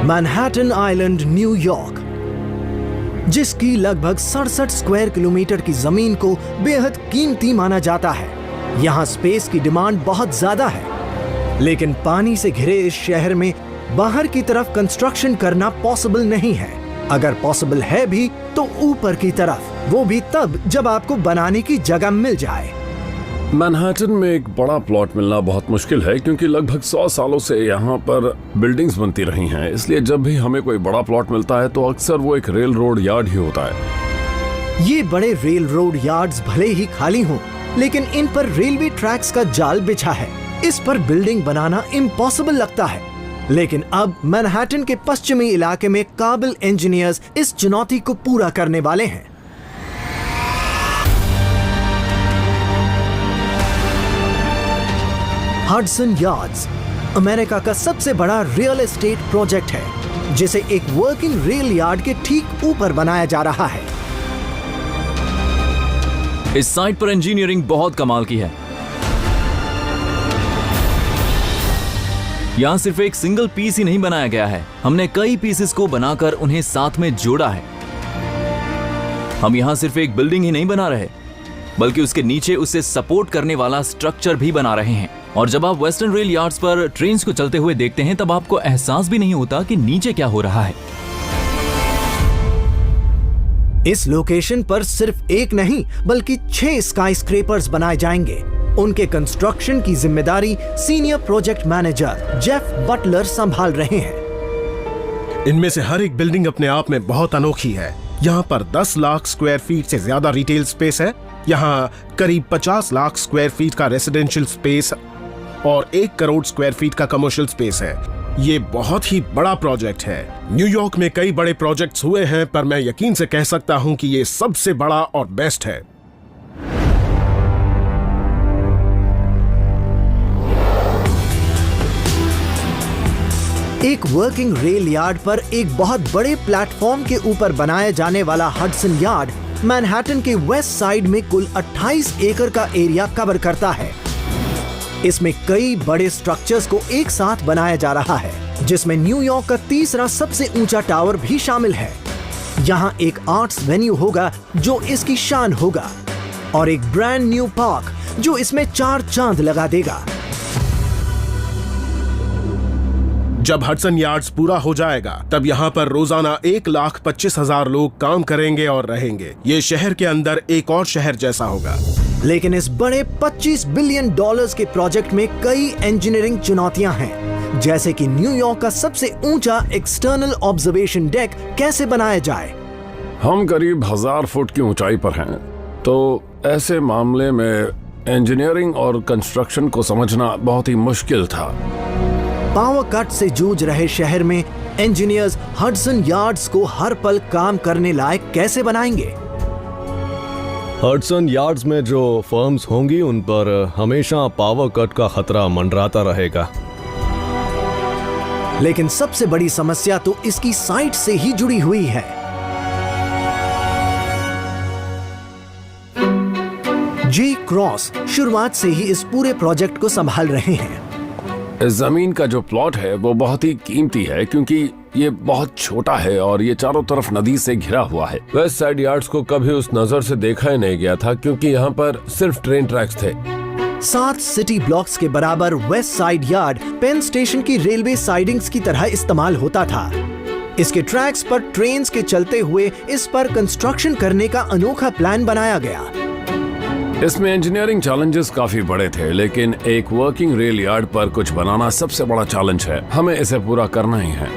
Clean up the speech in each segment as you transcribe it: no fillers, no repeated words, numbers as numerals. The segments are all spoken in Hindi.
मैनहट्टन आइलैंड, न्यूयॉर्क, जिसकी लगभग 67 स्क्वायर किलोमीटर की जमीन को बेहद कीमती माना जाता है। यहाँ स्पेस की डिमांड बहुत ज्यादा है, लेकिन पानी से घिरे इस शहर में बाहर की तरफ कंस्ट्रक्शन करना पॉसिबल नहीं है। अगर पॉसिबल है भी तो ऊपर की तरफ, वो भी तब जब आपको बनाने की जगह मिल जाए। मैनहट्टन में एक बड़ा प्लॉट मिलना बहुत मुश्किल है, क्योंकि लगभग 100 सालों से यहाँ पर बिल्डिंग्स बनती रही हैं। इसलिए जब भी हमें कोई बड़ा प्लॉट मिलता है तो अक्सर वो एक रेल रोड यार्ड ही होता है। ये बड़े रेल रोड यार्ड्स भले ही खाली हों, लेकिन इन पर रेलवे ट्रैक्स का जाल बिछा है। इस पर बिल्डिंग बनाना इम्पॉसिबल लगता है, लेकिन अब मैनहट्टन के पश्चिमी इलाके में काबिल इंजीनियर्स इस चुनौती को पूरा करने वाले हैं। हडसन यार्ड्स अमेरिका का सबसे बड़ा रियल एस्टेट प्रोजेक्ट है, जिसे एक वर्किंग रेल यार्ड के ठीक ऊपर बनाया जा रहा है। इस साइट पर इंजीनियरिंग बहुत कमाल की है। यहाँ सिर्फ एक सिंगल पीस ही नहीं बनाया गया है, हमने कई पीसेस को बनाकर उन्हें साथ में जोड़ा है। हम यहाँ सिर्फ एक बिल्डिंग ही नहीं बना रहे, बल्कि उसके नीचे उसे सपोर्ट करने वाला स्ट्रक्चर भी बना रहे हैं। और जब आप वेस्टर्न रेल यार्ड्स पर ट्रेन्स को चलते हुए देखते हैं, तब आपको एहसास भी नहीं होता कि नीचे क्या हो रहा है। इस लोकेशन पर सिर्फ एक नहीं बल्कि 6 स्काईस्क्रेपर्स बनाए जाएंगे। उनके कंस्ट्रक्शन की जिम्मेदारी senior project manager Jeff Butler संभाल रहे हैं। इनमें से हर एक बिल्डिंग अपने आप में बहुत अनोखी है। यहाँ पर 10 लाख स्क्वायर फीट से ज्यादा रिटेल स्पेस है। यहाँ करीब 50 लाख स्क्वायर फीट का रेसिडेंशियल स्पेस और 1 करोड़ स्क्वायर फीट का कमर्शियल स्पेस है। ये बहुत ही बड़ा प्रोजेक्ट है। न्यूयॉर्क में कई बड़े प्रोजेक्ट्स हुए हैं, पर मैं यकीन से कह सकता हूँ कि ये सबसे बड़ा और बेस्ट है। एक वर्किंग रेल यार्ड पर एक बहुत बड़े प्लेटफॉर्म के ऊपर बनाया जाने वाला हडसन यार्ड मैनहट्टन के वेस्ट साइड में कुल 28 एकड़ का एरिया कवर करता है। इसमें कई बड़े स्ट्रक्चर्स को एक साथ बनाया जा रहा है, जिसमें न्यूयॉर्क का तीसरा सबसे ऊंचा टावर भी शामिल है। यहाँ एक आर्ट्स वेन्यू होगा जो इसकी शान होगा, और एक ब्रांड न्यू पार्क जो इसमें 4 चांद लगा देगा। जब हडसन यार्ड्स पूरा हो जाएगा, तब यहाँ पर रोजाना 1,25,000 लोग काम करेंगे और रहेंगे। ये शहर के अंदर एक और शहर जैसा होगा। लेकिन इस बड़े $25 बिलियन के प्रोजेक्ट में कई इंजीनियरिंग चुनौतियां हैं, जैसे कि न्यूयॉर्क का सबसे ऊंचा एक्सटर्नल ऑब्जर्वेशन डेक कैसे बनाया जाए। हम करीब 1000 फुट की ऊंचाई पर हैं, तो ऐसे मामले में इंजीनियरिंग और कंस्ट्रक्शन को समझना बहुत ही मुश्किल था। पावर कट से जूझ रहे शहर में इंजीनियर्स हडसन यार्ड्स को हर पल काम करने लायक कैसे बनाएंगे। हडसन यार्ड्स में जो फर्म्स होंगी, उन पर हमेशा पावर कट का खतरा मंडराता रहेगा। लेकिन सबसे बड़ी समस्या तो इसकी साइट से ही जुड़ी हुई है। जे क्रॉस शुरुआत से ही इस पूरे प्रोजेक्ट को संभाल रहे हैं। इस जमीन का जो प्लॉट है वो बहुत ही कीमती है, क्योंकि ये बहुत छोटा है और ये चारों तरफ नदी से घिरा हुआ है। वेस्ट साइड यार्ड्स को कभी उस नजर से देखा ही नहीं गया था, क्योंकि यहाँ पर सिर्फ ट्रेन ट्रैक्स थे। 7 सिटी ब्लॉक्स के बराबर west side yard Penn station की रेलवे साइडिंग्स की तरह इस्तेमाल होता था। इसके ट्रैक्स पर ट्रेन्स के चलते हुए इस पर कंस्ट्रक्शन करने का अनोखा प्लान बनाया गया। इसमें इंजीनियरिंग चैलेंजेस काफी बड़े थे, लेकिन एक वर्किंग रेल यार्ड पर कुछ बनाना सबसे बड़ा चैलेंज है। हमें इसे पूरा करना ही है।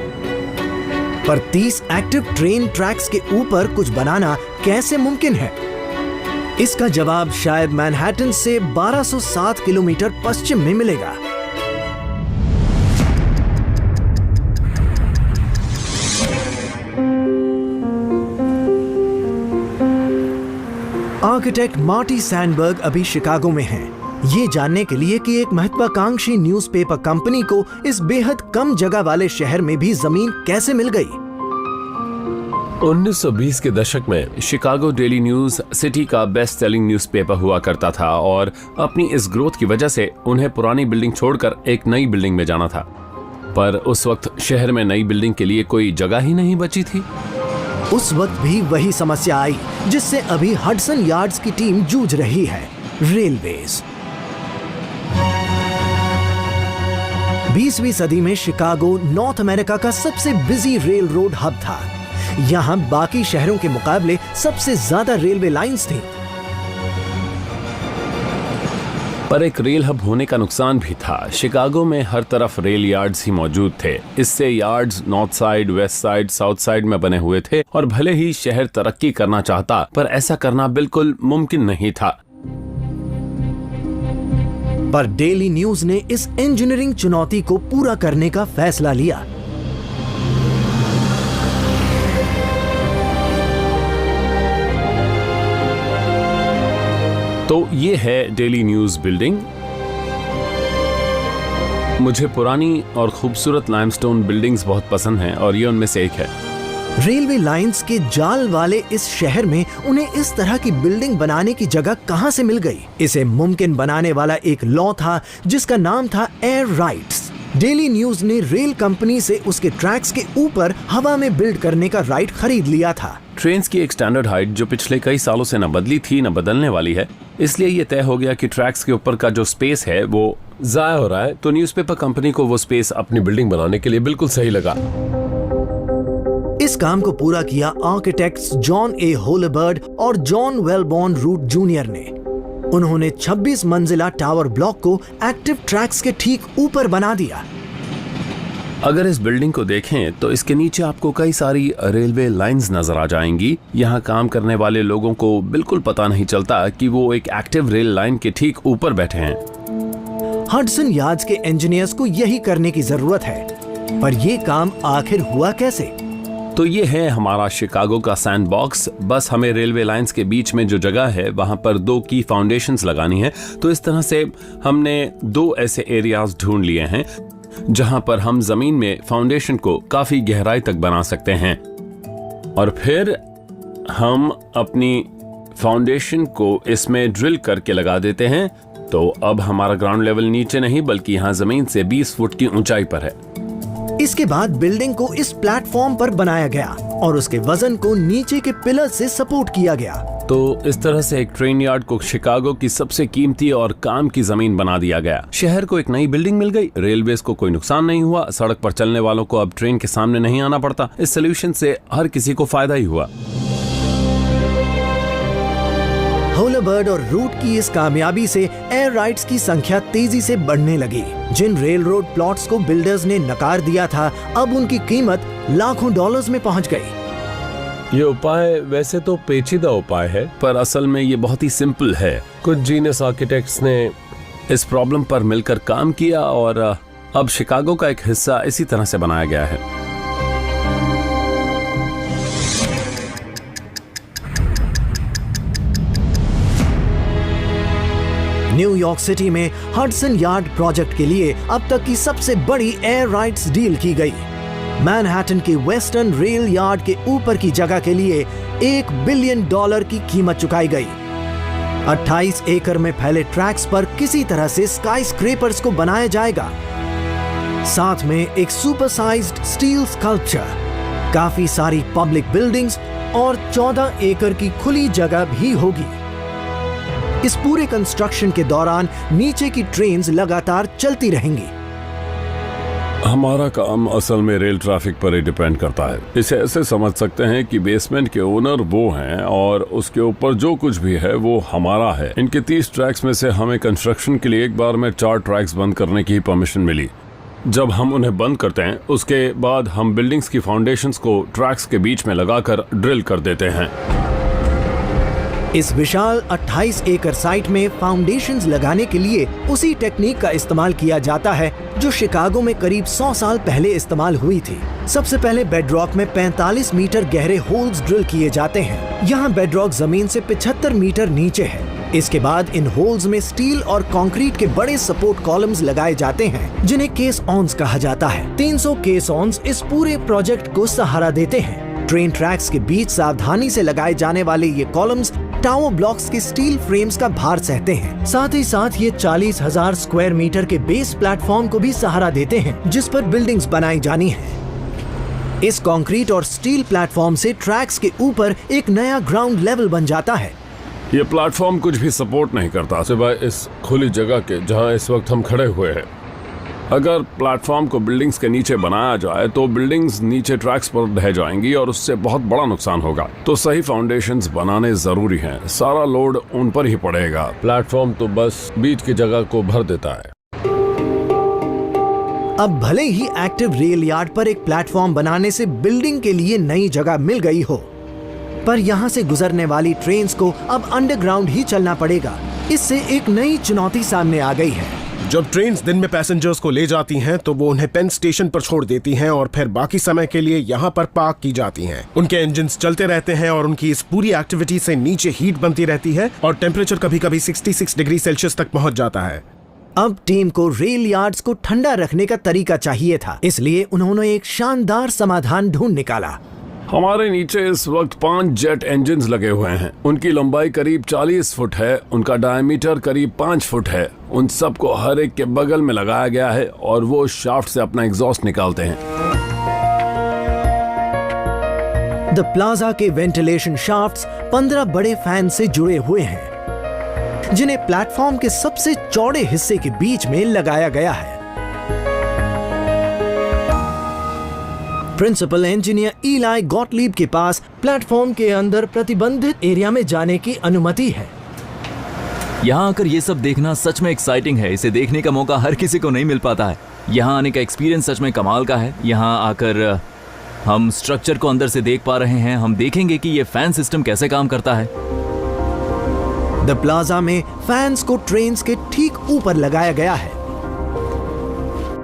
पर 30 एक्टिव ट्रेन ट्रैक्स के ऊपर कुछ बनाना कैसे मुमकिन है? इसका जवाब शायद मैनहट्टन से 1207 किलोमीटर पश्चिम में मिलेगा। आर्किटेक्ट मार्टी सैंडबर्ग अभी शिकागो में हैं, ये जानने के लिए कि एक महत्वाकांक्षी न्यूज़पेपर कंपनी को इस बेहद कम जगह वाले शहर में भी जमीन कैसे मिल गई। 1920 के दशक में शिकागो डेली न्यूज सिटी का बेस्ट सेलिंग न्यूज़पेपर हुआ करता था, और अपनी इस ग्रोथ की वजह से उन्हें पुरानी बिल्डिंग छोड़कर एक नई बिल्डिंग में जाना था। पर उस वक्त शहर में नई बिल्डिंग के लिए कोई जगह ही नहीं बची थी। उस वक्त भी वही समस्या आई जिससे अभी हडसन यार्ड्स की टीम जूझ रही है, रेलवेज। 20वीं सदी में शिकागो नॉर्थ अमेरिका का सबसे बिजी रेल रोड हब था। यहाँ बाकी शहरों के मुकाबले सबसे ज्यादा रेलवे लाइंस थी। पर एक रेल हब होने का नुकसान भी था। शिकागो में हर तरफ रेल यार्ड्स ही मौजूद थे। इससे yards north side, west side, south side में बने हुए थे और भले ही शहर तरक्की करना चाहता, पर ऐसा करना बिल्कुल मुमकिन नहीं था। पर डेली न्यूज ने इस इंजीनियरिंग चुनौती को पूरा करने का फैसला लिया। तो ये है डेली न्यूज बिल्डिंग। मुझे पुरानी और खूबसूरत लाइमस्टोन बिल्डिंग्स बहुत पसंद हैं और ये उनमें से एक है। रेलवे लाइंस के जाल वाले इस शहर में उन्हें इस तरह की बिल्डिंग बनाने की जगह कहां से मिल गई? इसे मुमकिन बनाने वाला एक लॉ था जिसका नाम था एयर राइट्स। डेली न्यूज ने रेल कंपनी से उसके ट्रैक्स के ऊपर हवा में बिल्ड करने का राइट खरीद लिया था। ट्रेन्स की एक स्टैंडर्ड हाइट जो पिछले कई सालों से न बदली थी न बदलने वाली है, इसलिए ये तय हो गया कि ट्रैक्स के ऊपर का जो स्पेस है वो जाया हो रहा है। तो न्यूज़पेपर कंपनी को वो स्पेस अपनी बिल्डिंग बनाने के लिए बिल्कुल सही लगा। इस काम को पूरा किया आर्किटेक्ट्स जॉन ए होलेबर्ड और जॉन वेलबॉर्न रूट जूनियर ने। उन्होंने 26 मंजिला टावर ब्लॉक को एक्टिव ट्रैक्स के ठीक ऊपर बना दिया। अगर इस बिल्डिंग को देखें तो इसके नीचे आपको कई सारी रेलवे लाइंस नजर आ जाएंगी। यहाँ काम करने वाले लोगों को बिल्कुल पता नहीं चलता कि वो एक एक्टिव रेल लाइन के ठीक ऊपर बैठे हैं। हडसन यार्ड्स के इंजीनियर्स को यही करने की जरूरत है, पर ये काम आखिर हुआ कैसे? तो ये है हमारा शिकागो का सैंडबॉक्स। बस हमें रेलवे लाइंस के बीच में जो जगह है वहां पर 2 की फाउंडेशंस लगानी है। तो इस तरह से हमने 2 ऐसे एरियाज ढूंढ लिए हैं जहां पर हम जमीन में फाउंडेशन को काफी गहराई तक बना सकते हैं और फिर हम अपनी फाउंडेशन को इसमें ड्रिल करके लगा देते हैं। तो अब हमारा ग्राउंड लेवल नीचे नहीं बल्कि यहाँ जमीन से 20 फुट की ऊंचाई पर है। इसके बाद बिल्डिंग को इस प्लेटफॉर्म पर बनाया गया और उसके वजन को नीचे के पिलर से सपोर्ट किया गया। तो इस तरह से एक ट्रेन यार्ड को शिकागो की सबसे कीमती और काम की जमीन बना दिया गया। शहर को एक नई बिल्डिंग मिल गई, रेलवेज को कोई नुकसान नहीं हुआ, सड़क पर चलने वालों को अब ट्रेन के सामने नहीं आना पड़ता। इस सोल्यूशन से हर किसी को फायदा ही हुआ। होलेबर्ड और रूट की इस कामयाबी से एयर राइट्स की संख्या तेजी से बढ़ने लगी। जिन रेल रोड प्लॉट्स को बिल्डर्स ने नकार दिया था, अब उनकी कीमत लाखों डॉलर्स में पहुंच गई। ये उपाय वैसे तो पेचीदा उपाय है, पर असल में ये बहुत ही सिंपल है। कुछ जीनियस आर्किटेक्ट्स ने इस प्रॉब्लम पर मिलकर काम किया और अब शिकागो का एक हिस्सा इसी तरह से बनाया गया है। न्यूयॉर्क सिटी में हडसन यार्ड प्रोजेक्ट के लिए अब तक की सबसे बड़ी एयर राइट्स डील की गई। मैनहट्टन के वेस्टर्न रेल यार्ड के ऊपर की जगह के लिए $1 बिलियन की कीमत चुकाई गई। 28 एकड़ में फैले ट्रैक्स पर किसी तरह से स्काई स्क्रेपर्स को बनाया जाएगा। साथ में एक सुपरसाइज्ड स्टील स्कल्पचर, काफी सारी पब्लिक बिल्डिंग्स और 14 एकड़ की खुली जगह भी होगी। इस पूरे कंस्ट्रक्शन के दौरान नीचे की ट्रेन्स लगातार चलती रहेंगी। हमारा काम असल में रेल ट्रैफिक पर ही डिपेंड करता है। इसे ऐसे समझ सकते हैं कि बेसमेंट के ओनर वो हैं और उसके ऊपर जो कुछ भी है वो हमारा है। इनके 30 ट्रैक्स में से हमें कंस्ट्रक्शन के लिए एक बार में 4 ट्रैक्स बंद करने की परमिशन मिली। जब हम उन्हें बंद करते हैं उसके बाद हम बिल्डिंग्स की फाउंडेशंस को ट्रैक्स के बीच में लगाकर ड्रिल कर देते हैं। इस विशाल 28 एकड़ साइट में फाउंडेशंस लगाने के लिए उसी टेक्निक का इस्तेमाल किया जाता है जो शिकागो में करीब 100 साल पहले इस्तेमाल हुई थी। सबसे पहले बेडरॉक में 45 मीटर गहरे होल्स ड्रिल किए जाते हैं। यहाँ बेडरॉक जमीन से 75 मीटर नीचे है। इसके बाद इन होल्स में स्टील और कंक्रीट के बड़े सपोर्ट कॉलम्स लगाए जाते हैं जिन्हें केस ऑन्स कहा जाता है। 300 केस ऑन्स इस पूरे प्रोजेक्ट को सहारा देते हैं। ट्रेन ट्रैक्स के बीच सावधानी से लगाए जाने वाले ये कॉलम्स टावर ब्लॉक्स के स्टील फ्रेम्स का भार सहते हैं। साथ ही साथ ये 40,000 स्क्वायर मीटर के बेस प्लेटफॉर्म को भी सहारा देते हैं जिस पर बिल्डिंग्स बनाई जानी है। इस कंक्रीट और स्टील प्लेटफॉर्म से ट्रैक्स के ऊपर एक नया ग्राउंड लेवल बन जाता है। ये प्लेटफॉर्म कुछ भी सपोर्ट नहीं करता सिवाय इस खुली जगह के जहां इस वक्त हम खड़े हुए हैं। अगर प्लेटफॉर्म को बिल्डिंग्स के नीचे बनाया जाए तो बिल्डिंग्स नीचे ट्रैक्स पर ढह जाएंगी और उससे बहुत बड़ा नुकसान होगा। तो सही फाउंडेशंस बनाने जरूरी हैं। सारा लोड उन पर ही पड़ेगा। प्लेटफॉर्म तो बस बीच की जगह को भर देता है। अब भले ही एक्टिव रेल यार्ड पर एक प्लेटफॉर्म बनाने से बिल्डिंग के लिए नई जगह मिल गई हो, पर यहाँ से गुजरने वाली ट्रेन्स को अब अंडरग्राउंड ही चलना पड़ेगा। इससे एक नई चुनौती सामने आ गई है। जब ट्रेन्स दिन में पैसेंजर्स को ले जाती हैं तो वो उन्हें पेन स्टेशन पर छोड़ देती हैं और फिर बाकी समय के लिए यहाँ पर पार्क की जाती हैं। उनके इंजन्स चलते रहते हैं और उनकी इस पूरी एक्टिविटी से नीचे हीट बनती रहती है और टेम्परेचर कभी-कभी 66 डिग्री सेल्सियस तक पहुंच जाता है। अब टीम को रेल यार्ड्स को ठंडा रखने का तरीका चाहिए था, इसलिए उन्होंने एक शानदार समाधान ढूंढ निकाला। हमारे नीचे इस वक्त 5 जेट इंजन्स लगे हुए हैं। उनकी लंबाई करीब 40 फुट है, उनका डायमीटर करीब 5 फुट है। उन सबको हर एक के बगल में लगाया गया है और वो शाफ्ट से अपना एग्जॉस्ट निकालते हैं। द प्लाजा के वेंटिलेशन शाफ्ट्स 15 बड़े फैन से जुड़े हुए हैं, जिन्हें प्लेटफॉर्म के सबसे चौड़े हिस्से के बीच में लगाया गया है। प्रिंसिपल इंजीनियर ईलाई गॉटलीब के पास प्लेटफॉर्म के अंदर प्रतिबंधित एरिया में जाने की अनुमति है। यहाँ आकर ये सब देखना सच में एक्साइटिंग है। इसे देखने का मौका हर किसी को नहीं मिल पाता है। यहाँ आने का एक्सपीरियंस सच में कमाल का है। यहाँ आकर हम स्ट्रक्चर को अंदर से देख पा रहे हैं। हम देखेंगे कि ये फैन सिस्टम कैसे काम करता है। द प्लाजा में फैंस को ट्रेन्स के ठीक ऊपर लगाया गया है।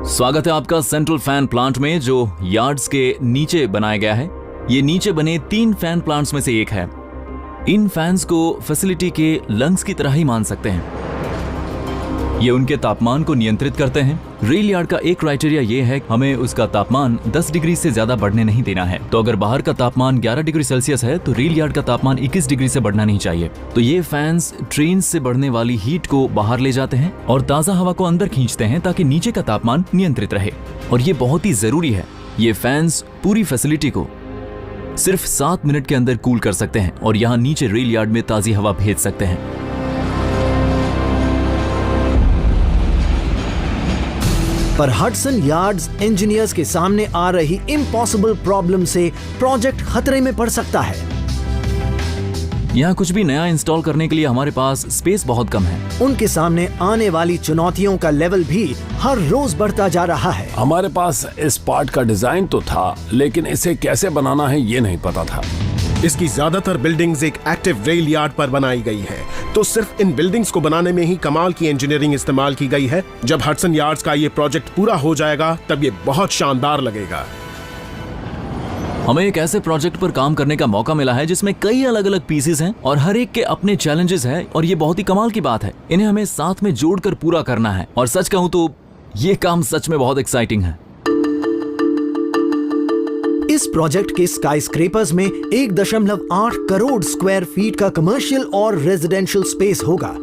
स्वागत है आपका सेंट्रल फैन प्लांट में, जो यार्ड्स के नीचे बनाया गया है। ये नीचे बने 3 फैन प्लांट्स में से एक है। इन फैंस को फैसिलिटी के लंग्स की तरह ही मान सकते हैं। ये उनके तापमान को नियंत्रित करते हैं। रेल यार्ड का एक क्राइटेरिया ये है, हमें उसका तापमान 10 डिग्री से ज्यादा बढ़ने नहीं देना है। तो अगर बाहर का तापमान 11 डिग्री सेल्सियस है तो रेल यार्ड का तापमान 21 डिग्री से बढ़ना नहीं चाहिए। तो ये फैंस ट्रेन से बढ़ने वाली हीट को बाहर ले जाते हैं और ताजा हवा को अंदर खींचते हैं ताकि नीचे का तापमान नियंत्रित रहे। और ये बहुत ही जरूरी है। ये फैंस पूरी फैसिलिटी को सिर्फ 7 मिनट के अंदर कूल कर सकते हैं और यहाँ नीचे रेल यार्ड में ताजी हवा भेज सकते हैं। पर हडसन यार्ड्स इंजीनियर्स के सामने आ रही इम्पॉसिबल प्रॉब्लम से प्रोजेक्ट खतरे में पड़ सकता है। यहाँ कुछ भी नया इंस्टॉल करने के लिए हमारे पास स्पेस बहुत कम है। उनके सामने आने वाली चुनौतियों का लेवल भी हर रोज बढ़ता जा रहा है। हमारे पास इस पार्ट का डिजाइन तो था, लेकिन इसे कैसे बनाना है ये नहीं पता था। इसकी ज्यादातर बिल्डिंग्स एक एक्टिव रेल यार्ड पर बनाई गई है, तो सिर्फ इन बिल्डिंग्स को बनाने में ही कमाल की इंजीनियरिंग इस्तेमाल की गई है। जब हडसन यार्ड्स का ये प्रोजेक्ट पूरा हो जाएगा तब ये बहुत शानदार लगेगा। हमें एक ऐसे प्रोजेक्ट पर काम करने का मौका मिला है जिसमें कई अलग अलग पीसेस हैं और हर एक के अपने चैलेंजेस हैं और ये बहुत ही कमाल की बात है। इन्हें हमें साथ में जोड़कर पूरा करना है और सच कहूं तो ये काम सच में बहुत एक्साइटिंग है। इस प्रोजेक्ट के स्काईस्क्रेपर्स में 1.8 करोड़ स्क्वायर फीट का कमर्शियल और रेजिडेंशियल स्पेस होगा,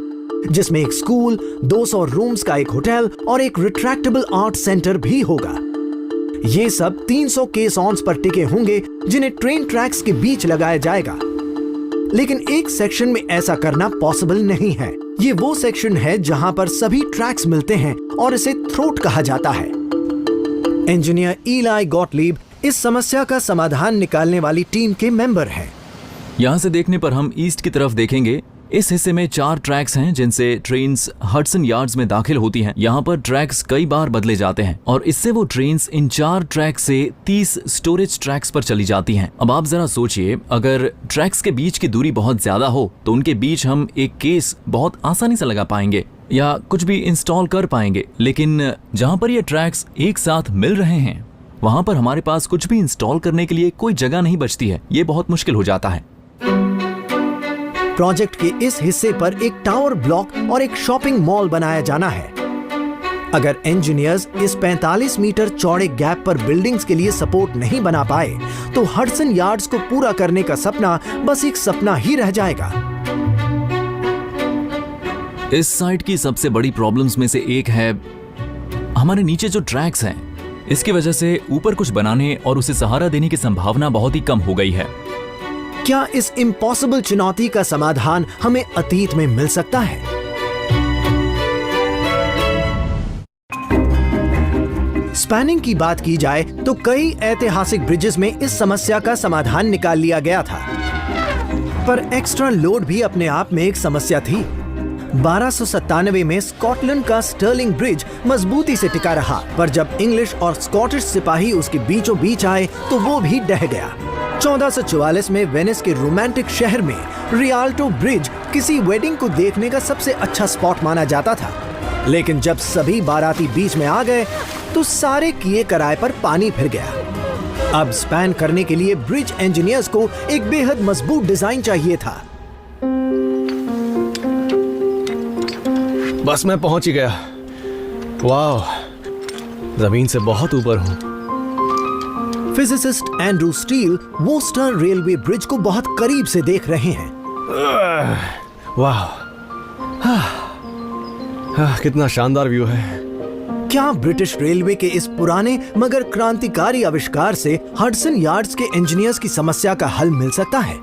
जिसमें एक स्कूल, 200 रूम्स का एक होटल और एक रिट्रैक्टेबल आर्ट सेंटर भी होगा। ये सब 300 केसॉन्स पर टिके होंगे जिन्हें ट्रेन ट्रैक्स के बीच लगाया जाएगा। लेकिन एक सेक्शन में ऐसा करना पॉसिबल नहीं है। ये वो सेक्शन है जहां पर सभी ट्रैक्स मिलते हैं और इसे थ्रोट कहा जाता है। इंजीनियर ईलाई गॉटलीब इस समस्या का समाधान निकालने वाली टीम के मेंबर हैं। यहाँ से देखने पर हम ईस्ट की तरफ देखेंगे। इस हिस्से में 4 ट्रैक्स हैं जिनसे ट्रेन्स हडसन यार्ड्स में दाखिल होती हैं। यहाँ पर ट्रैक्स कई बार बदले जाते हैं और इससे वो ट्रेन्स इन 4 ट्रैक से 30 स्टोरेज ट्रैक्स पर चली जाती हैं। अब आप जरा सोचिए, अगर ट्रैक्स के बीच की दूरी बहुत ज्यादा हो तो उनके बीच हम एक केस बहुत आसानी से लगा पाएंगे या कुछ भी इंस्टॉल कर पाएंगे। लेकिन जहाँ पर ये ट्रैक्स एक साथ मिल रहे हैं वहां पर हमारे पास कुछ भी इंस्टॉल करने के लिए कोई जगह नहीं बचती है। ये बहुत मुश्किल हो जाता है। प्रोजेक्ट के इस हिस्से पर एक टावर ब्लॉक और एक शॉपिंग मॉल बनाया जाना है। अगर इंजीनियर्स इस 45 मीटर चौड़े गैप पर बिल्डिंग्स के लिए सपोर्ट नहीं बना पाए तो हडसन यार्ड्स को पूरा करने का सपना बस एक सपना ही रह जाएगा। इस साइट की सबसे बड़ी प्रॉब्लम्स में से एक है हमारे नीचे जो ट्रैक्स हैं, इसकी वजह से ऊपर कुछ बनाने और उसे सहारा देने की संभावना बहुत ही कम हो गई है। क्या इस इम्पॉसिबल चुनौती का समाधान हमें अतीत में मिल सकता है? स्पैनिंग की बात की जाए तो कई ऐतिहासिक ब्रिजेस में इस समस्या का समाधान निकाल लिया गया था, पर एक्स्ट्रा लोड भी अपने आप में एक समस्या थी। 1297 में स्कॉटलैंड का स्टर्लिंग ब्रिज मजबूती से टिका रहा, पर जब इंग्लिश और स्कॉटिश सिपाही उसके बीचों बीच आए तो वो भी ढह गया। 1444 में वेनिस के रोमांटिक शहर में रियाल्टो ब्रिज किसी वेडिंग को देखने का सबसे अच्छा स्पॉट माना जाता था, लेकिन जब सभी बाराती बीच में आ गए तो सारे किए कराए पर पानी फिर गया। अब स्पैन करने के लिए ब्रिज इंजीनियर्स को एक बेहद मजबूत डिजाइन चाहिए था। बस मैं पहुंच ही गया। वाह, जमीन से बहुत ऊपर हूं। Physicist Andrew Steel Worcester railway bridge को बहुत करीब से देख रहे हैं। वाह, कितना शानदार व्यू है। क्या ब्रिटिश रेलवे के इस पुराने मगर क्रांतिकारी आविष्कार से हडसन यार्ड्स के इंजीनियर्स की समस्या का हल मिल सकता है?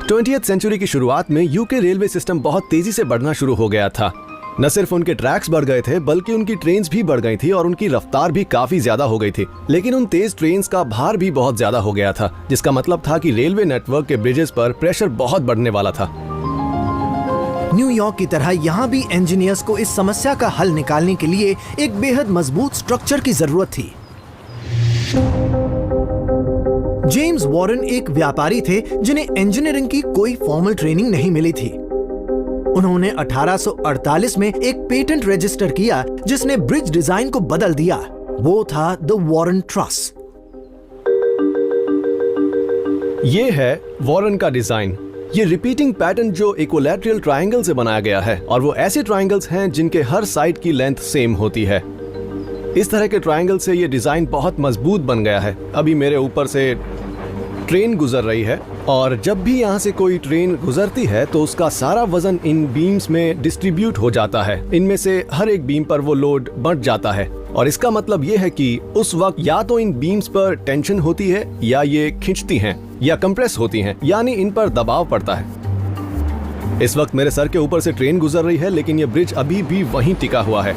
20th सेंचुरी की शुरुआत में यूके रेलवे सिस्टम बहुत तेजी से बढ़ना शुरू हो गया था। न सिर्फ उनके ट्रैक्स बढ़ गए थे, बल्कि उनकी ट्रेन्स भी बढ़ गई थी और उनकी रफ्तार भी काफी ज्यादा हो गई थी। लेकिन उन तेज ट्रेन्स का भार भी बहुत ज्यादा हो गया था, जिसका मतलब था कि रेलवे नेटवर्क के ब्रिजेस पर प्रेशर बहुत बढ़ने वाला था। न्यूयॉर्क की तरह यहाँ भी इंजीनियर्स को इस समस्या का हल निकालने के लिए एक बेहद मजबूत स्ट्रक्चर की जरूरत थी। जेम्स वॉरेन एक व्यापारी थे जिन्हें इंजीनियरिंग की कोई फॉर्मल ट्रेनिंग नहीं मिली थी। उन्होंने 1848 में एक पेटेंट रजिस्टर किया जिसने ब्रिज डिजाइन को बदल दिया। वो था द वॉरेन ट्रस। ये है वॉरेन का डिजाइन। ये रिपीटिंग पैटर्न जो इक्विलैटरल ट्रायंगल से बनाया गया है, और वो ऐसे ट्रायंगल्स हैं जिनके हर साइड की लेंथ सेम होती है। इस तरह के ट्रायंगल से ये डिजाइन बहुत मजबूत बन गया है। अभी मेरे ऊपर से ट्रेन गुजर रही है, और जब भी यहाँ से कोई ट्रेन गुजरती है तो उसका सारा वजन इन बीम्स में डिस्ट्रीब्यूट हो जाता है। इनमें से हर एक बीम पर वो लोड बढ़ जाता है, और इसका मतलब ये है कि उस वक्त या तो इन बीम्स पर टेंशन होती है, या ये खिंचती हैं, या कंप्रेस होती हैं, यानी इन पर दबाव पड़ता है। इस वक्त मेरे सर के ऊपर से ट्रेन गुजर रही है, लेकिन ये ब्रिज अभी भी वहीं टिका हुआ है।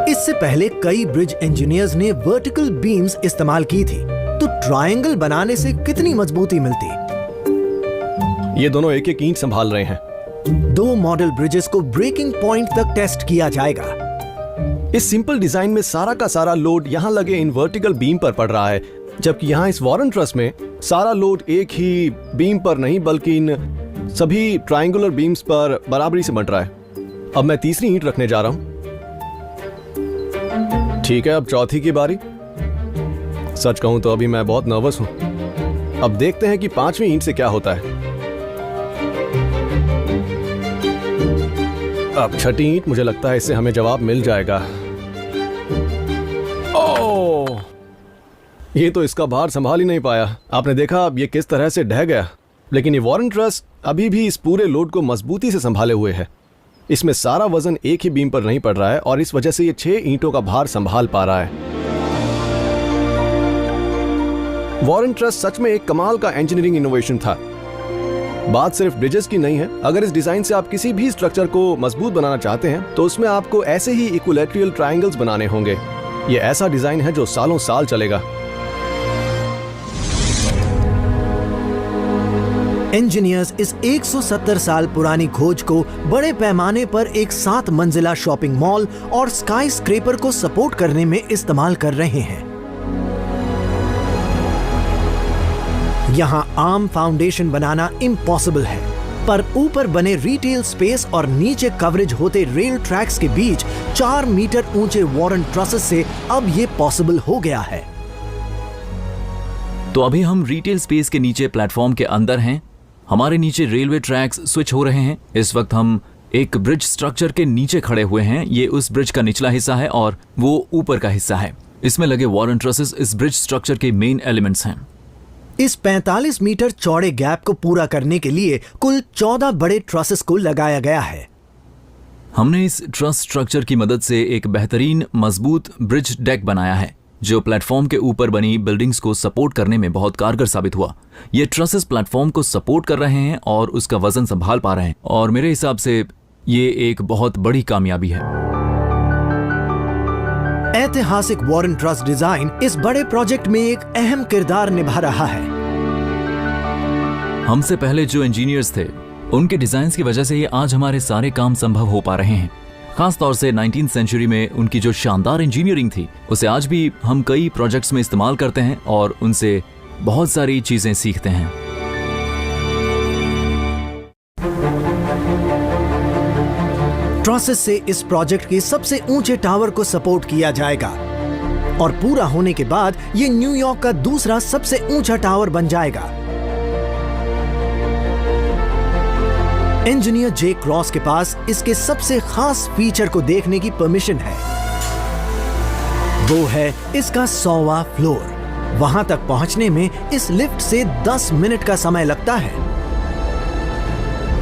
इससे पहले कई ब्रिज इंजीनियर्स ने वर्टिकल बीम्स इस्तेमाल की थी, तो ट्रायंगल बनाने से कितनी मजबूती मिलती? ये दोनों एक एक ईंट संभाल रहे हैं। 2 मॉडल ब्रिजेस को ब्रेकिंग पॉइंट तक टेस्ट किया जाएगा। इस सिंपल डिजाइन में सारा का सारा लोड यहाँ लगे इन वर्टिकल बीम पर पड़ रहा है, जबकि यहाँ इस वॉरेन ट्रस में सारा लोड एक ही बीम पर नहीं, बल्कि इन सभी ट्रायंगुलर बीम्स पर बराबरी से बंट रहा है। अब मैं तीसरी ईंट रखने जा रहा हूं। ठीक है, अब चौथी की बारी। सच कहूं तो अभी मैं बहुत नर्वस हूं। अब देखते हैं कि 5वीं ईंट से क्या होता है। अब छठी ईंट, मुझे लगता है इससे हमें जवाब मिल जाएगा। ओह, ये तो इसका भार संभाल ही नहीं पाया। आपने देखा अब ये किस तरह से ढह गया। लेकिन ये वॉरेन ट्रस अभी भी इस पूरे लोड को मजबूती से संभाले हुए है। इसमें सारा वजन एक ही बीम पर नहीं पड़ रहा है, और इस वजह से ये 6 ईंटों का भार संभाल पा रहा है। वॉरेन ट्रस सच में एक कमाल का इंजीनियरिंग इनोवेशन था। बात सिर्फ ब्रिजेस की नहीं है। अगर इस डिजाइन से आप किसी भी स्ट्रक्चर को मजबूत बनाना चाहते हैं तो उसमें आपको ऐसे ही इक्विलैटरल ट्रायंगल्स बनाने होंगे। ये ऐसा डिजाइन है जो सालों साल चलेगा। इंजीनियर्स इस 170 साल पुरानी खोज को बड़े पैमाने पर एक 7 मंजिला शॉपिंग मॉल और स्काई स्क्रेपर को सपोर्ट करने में इस्तेमाल कर रहे हैं। यहाँ आर्म फाउंडेशन बनाना इम्पॉसिबल है, पर ऊपर बने रिटेल स्पेस और नीचे कवरेज होते रेल ट्रैक्स के बीच 4 मीटर ऊंचे वॉरेन ट्रसेस से अब ये पॉसिबल हो गया है। तो अभी हम रिटेल स्पेस के नीचे प्लेटफॉर्म के अंदर हैं। हमारे नीचे रेलवे ट्रैक्स स्विच हो रहे हैं। इस वक्त हम एक ब्रिज स्ट्रक्चर के नीचे खड़े हुए हैं। ये उस ब्रिज का निचला हिस्सा है और वो ऊपर का हिस्सा है। इसमें लगे वॉरेन ट्रसेस इस ब्रिज स्ट्रक्चर के मेन एलिमेंट्स हैं। इस 45 मीटर चौड़े गैप को पूरा करने के लिए कुल 14 बड़े ट्रसेस को लगाया गया है। हमने इस ट्रस स्ट्रक्चर की मदद से एक बेहतरीन मजबूत ब्रिज डेक बनाया है जो प्लेटफॉर्म के ऊपर बनी बिल्डिंग्स को सपोर्ट करने में बहुत कारगर साबित हुआ। ये ट्रसेस प्लेटफॉर्म को सपोर्ट कर रहे हैं और उसका वजन संभाल पा रहे हैं और मेरे हिसाब से ये एक बहुत बड़ी कामयाबी है। ऐतिहासिक वॉरेन ट्रस डिजाइन इस बड़े प्रोजेक्ट में एक अहम किरदार निभा रहा है। हमसे पहले जो इंजीनियर्स थे उनके डिजाइन की वजह से ये आज हमारे सारे काम संभव हो पा रहे हैं। खास तौर से 19वीं सेंचुरी में उनकी जो शानदार इंजीनियरिंग थी उसे आज भी हम कई प्रोजेक्ट्स में इस्तेमाल करते हैं और उनसे बहुत सारी चीजें सीखते हैं। ट्रसेस से इस प्रोजेक्ट के सबसे ऊंचे टावर को सपोर्ट किया जाएगा और पूरा होने के बाद ये न्यूयॉर्क का दूसरा सबसे ऊंचा टावर बन जाएगा। इंजीनियर जे क्रॉस के पास इसके सबसे खास फीचर को देखने की परमिशन है। वो है इसका 100वां फ्लोर। वहां तक पहुंचने में इस लिफ्ट से 10 मिनट का समय लगता है।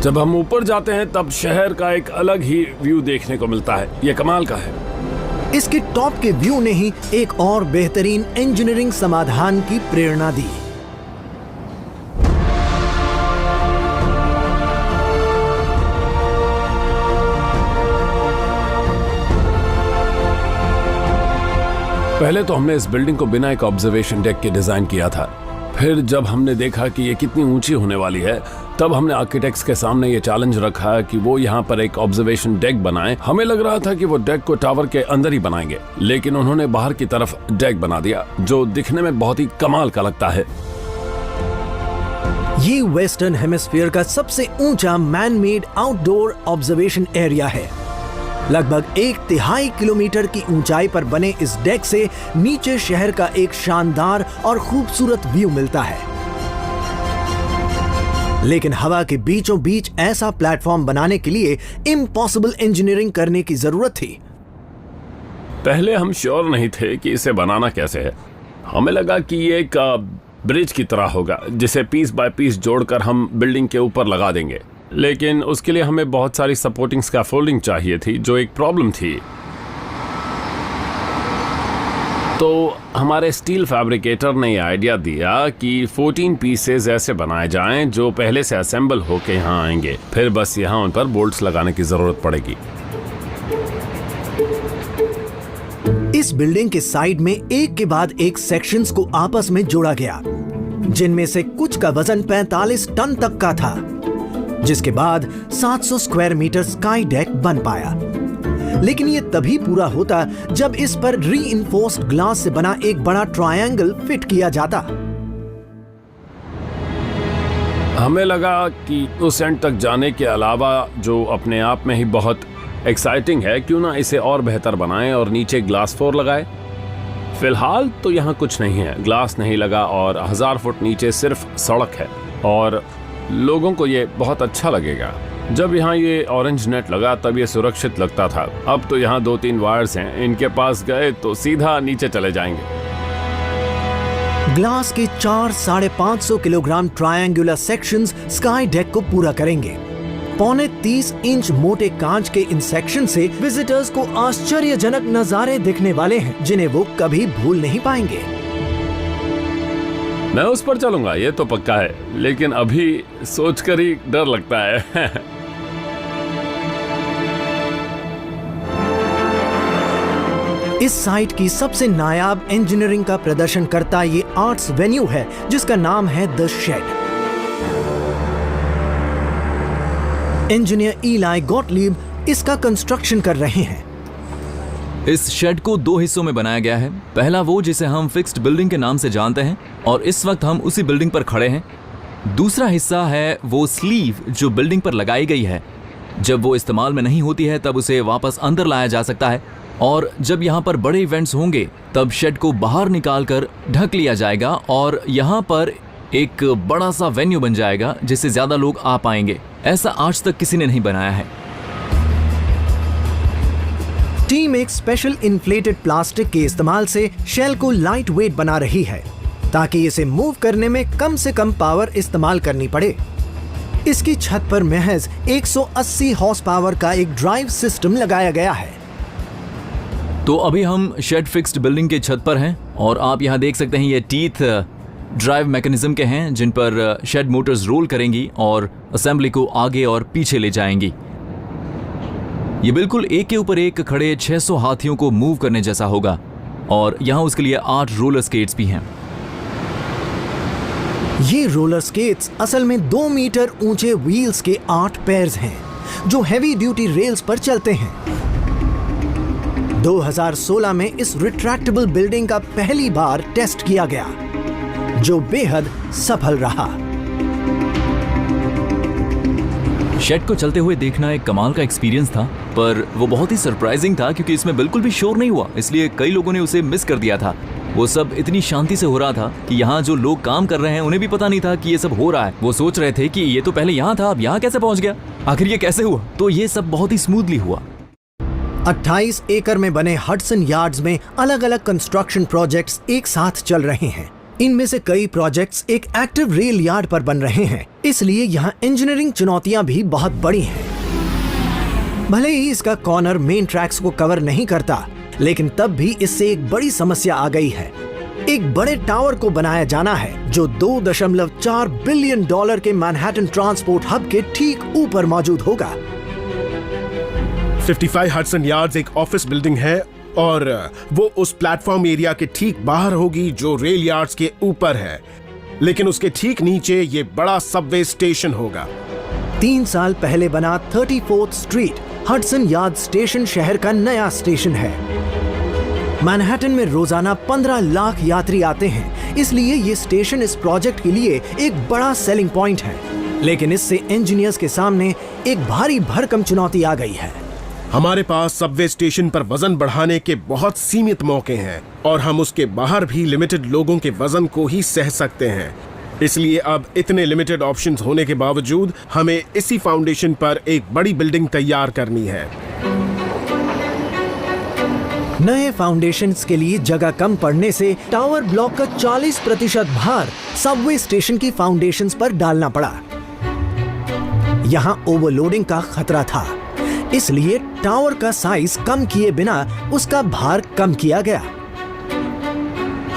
जब हम ऊपर जाते हैं तब शहर का एक अलग ही व्यू देखने को मिलता है। ये कमाल का है। इसके टॉप के व्यू ने ही एक और बेहतरीन इंजीनियरिंग समाधान की प्रेरणा दी। पहले तो हमने इस बिल्डिंग को बिना एक ऑब्जर्वेशन डेक के डिजाइन किया था। फिर जब हमने देखा कि ये कितनी ऊंची होने वाली है तब हमने आर्किटेक्ट्स के सामने ये चैलेंज रखा कि वो यहाँ पर एक ऑब्जर्वेशन डेक बनाएं। हमें लग रहा था कि वो डेक को टावर के अंदर ही बनाएंगे, लेकिन उन्होंने बाहर की तरफ डेक बना दिया जो दिखने में बहुत ही कमाल का लगता है। ये वेस्टर्न हेमिस्फीयर का सबसे ऊंचा man made outdoor observation area है। लगभग 1/3 किलोमीटर की ऊंचाई पर बने इस डेक से नीचे शहर का एक शानदार और खूबसूरत व्यू मिलता है। लेकिन हवा के बीचों बीच ऐसा प्लेटफॉर्म बनाने के लिए इम्पॉसिबल इंजीनियरिंग करने की जरूरत थी। पहले हम श्योर नहीं थे कि इसे बनाना कैसे है। हमें लगा कि ये एक ब्रिज की तरह होगा जिसे पीस बाय पीस जोड़कर हम बिल्डिंग के ऊपर लगा देंगे, लेकिन उसके लिए हमें बहुत सारी सपोर्टिंग स्कैफोल्डिंग चाहिए थी जो एक प्रॉब्लम थी। तो हमारे स्टील फैब्रिकेटर ने यह आइडिया दिया कि 14 पीसेस ऐसे बनाए जाएं जो पहले से असेंबल होके यहाँ आएंगे। फिर बस यहाँ उन पर बोल्ट्स लगाने की जरूरत पड़ेगी। इस बिल्डिंग के साइड में एक के बाद एक सेक्शंस को आपस में जोड़ा गया, जिनमें से कुछ का वजन 45 टन तक का था, जिसके बाद 700 स्क्वायर मीटर स्काई डेक बन पाया। लेकिन ये तभी पूरा होता जब इस पर रीइंफोर्स्ड ग्लास से बना एक बड़ा ट्रायंगल फिट किया जाता। हमें लगा कि उस एंड तक जाने के अलावा, जो अपने आप में ही बहुत एक्साइटिंग है, क्यों ना इसे और बेहतर बनाएं और नीचे ग्लास फ्लोर लगाए। फिलहाल तो यहाँ कुछ नहीं है, ग्लास नहीं लगा और 1000 फुट नीचे सिर्फ सड़क है और लोगों को ये बहुत अच्छा लगेगा। जब यहाँ ये ऑरेंज नेट लगा तब ये सुरक्षित लगता था। अब तो यहाँ 2-3 वायर्स हैं, इनके पास गए तो सीधा नीचे चले जाएंगे। ग्लास के 4-550 kilogram triangular sections sky deck को पूरा करेंगे। 30 इंच मोटे कांच के इन सेक्शन से विजिटर्स को आश्चर्यजनक नजारे दिखने वाले हैं जिन्हें वो कभी भूल नहीं पाएंगे। मैं उस पर चलूंगा, ये तो पक्का है, लेकिन अभी सोचकर ही डर लगता है। इस साइट की सबसे नायाब इंजीनियरिंग का प्रदर्शन करता ये आर्ट्स वेन्यू है जिसका नाम है द शेड। इंजीनियर इलाई गॉटलीब इसका कंस्ट्रक्शन कर रहे हैं। इस शेड को 2 हिस्सों में बनाया गया है। पहला वो जिसे हम फिक्स्ड बिल्डिंग के नाम से जानते हैं और इस वक्त हम उसी बिल्डिंग पर खड़े हैं। दूसरा हिस्सा है वो स्लीव जो बिल्डिंग पर लगाई गई है। जब वो इस्तेमाल में नहीं होती है तब उसे वापस अंदर लाया जा सकता है और जब यहाँ पर बड़े इवेंट्स होंगे तब शेड को बाहर निकालकर ढक लिया जाएगा और यहाँ पर एक बड़ा सा वेन्यू बन जाएगा जिससे ज्यादा लोग आ पाएंगे। ऐसा आज तक किसी ने नहीं बनाया है। टीम एक स्पेशल इन्फ्लेटेड प्लास्टिक के इस्तेमाल से शेल को लाइट वेट बना रही है। ताकि इसे मूव करने में कम से कम पावर इस्तेमाल करनी पड़े। इसकी छत पर महज 180 हॉर्स पावर का एक ड्राइव सिस्टम लगाया गया है। तो अभी हम शेड फिक्स्ड बिल्डिंग के छत पर हैं और आप यहाँ देख सकते हैं ये टीथ ड्राइव मैकेनिज्म के हैं जिन पर शेड मोटर्स रोल करेंगी और असेंबली को आगे और पीछे ले जाएंगी। ये बिल्कुल एक के ऊपर एक खड़े 600 हाथियों को मूव करने जैसा होगा और यहाँ उसके लिए 8 रोलर स्केट्स भी हैं। ये रोलर स्केट्स असल में 2 मीटर ऊंचे व्हील्स के 8 पैर्स हैं जो हैवी ड्यूटी रेल्स पर चलते हैं। 2016 में इस रिट्रैक्टेबल बिल्डिंग का पहली बार टेस्ट किया गया जो बेहद सफल रहा। शेड को चलते हुए देखना एक कमाल का एक्सपीरियंस था, पर वो बहुत ही सरप्राइजिंग था क्योंकि इसमें बिल्कुल भी शोर नहीं हुआ, इसलिए कई लोगों ने उसे मिस कर दिया था। वो सब इतनी शांति से हो रहा था कि यहाँ जो लोग काम कर रहे हैं उन्हें भी पता नहीं था कि ये सब हो रहा है। वो सोच रहे थे कि ये तो पहले यहाँ था, अब यहाँ कैसे पहुँच गया, आखिर ये कैसे हुआ। तो ये सब बहुत ही स्मूथली हुआ। 28 एकड़ में बने हडसन यार्ड्स में अलग अलग कंस्ट्रक्शन प्रोजेक्ट्स एक साथ चल रहे हैं। इनमें से कई प्रोजेक्ट्स एक एक्टिव रेल यार्ड पर बन रहे हैं, इसलिए यहाँ इंजीनियरिंग चुनौतियां भी बहुत बड़ी हैं। भले ही इसका कॉर्नर मेन ट्रैक्स को कवर नहीं करता, लेकिन तब भी इससे एक बड़ी समस्या आ गई है। एक बड़े टावर को बनाया जाना है जो $2.4 बिलियन के मैनहट्टन ट्रांसपोर्ट हब के ठीक ऊपर मौजूद होगा। 55 हडसन यार्ड्स एक ऑफिस बिल्डिंग है और वो उस प्लेटफॉर्म एरिया के ठीक बाहर होगी जो रेल यार्ड्स के ऊपर है, लेकिन उसके ठीक नीचे ये बड़ा सबवे स्टेशन होगा। 3 साल पहले बना 34th street Hudson yard station शहर का नया स्टेशन है। मैनहट्टन में रोजाना 15 लाख यात्री आते हैं, इसलिए ये स्टेशन इस प्रोजेक्ट के लिए एक बड़ा सेलिंग पॉइंट है। लेकिन इससे इंजीनियर्स के सामने एक भारी भरकम चुनौती आ गई है। हमारे पास सबवे स्टेशन पर वजन बढ़ाने के बहुत सीमित मौके हैं और हम उसके बाहर भी लिमिटेड लोगों के वजन को ही सह सकते हैं। इसलिए अब इतने लिमिटेड ऑप्शंस होने के बावजूद हमें इसी फाउंडेशन पर एक बड़ी बिल्डिंग तैयार करनी है। नए फाउंडेशंस के लिए जगह कम पड़ने से टावर ब्लॉक का 40% भार सबवे स्टेशन की फाउंडेशंस पर डालना पड़ा। यहाँ ओवरलोडिंग का खतरा था, इसलिए टावर का साइज कम किए बिना उसका भार कम किया गया।